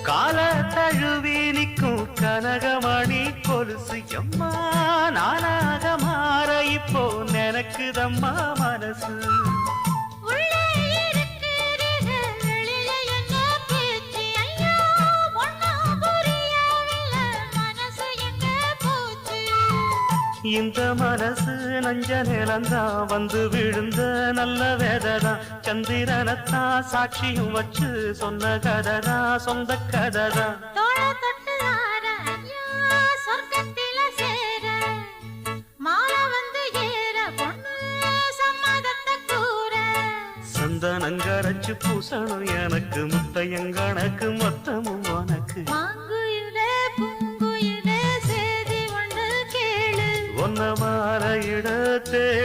கால தழுவி நிற்கும் கனகமணி கொலுசு எம்மா நானாக மாற இப்போ நினைக்குதம்மா மனசு. இந்த மனசு நஞ்ச நிலந்தான் வந்து விழுந்த நல்ல வேததான். சந்திரனத்தான் சாட்சியும் வச்சு சொன்ன கததான் சொந்த கததான். சந்தனங்கரைச்சு பூசணும் எனக்கு முத்தையங்கணக்கு மொத்தமும் உனக்கு. ஒன்ன மாற இட தேடி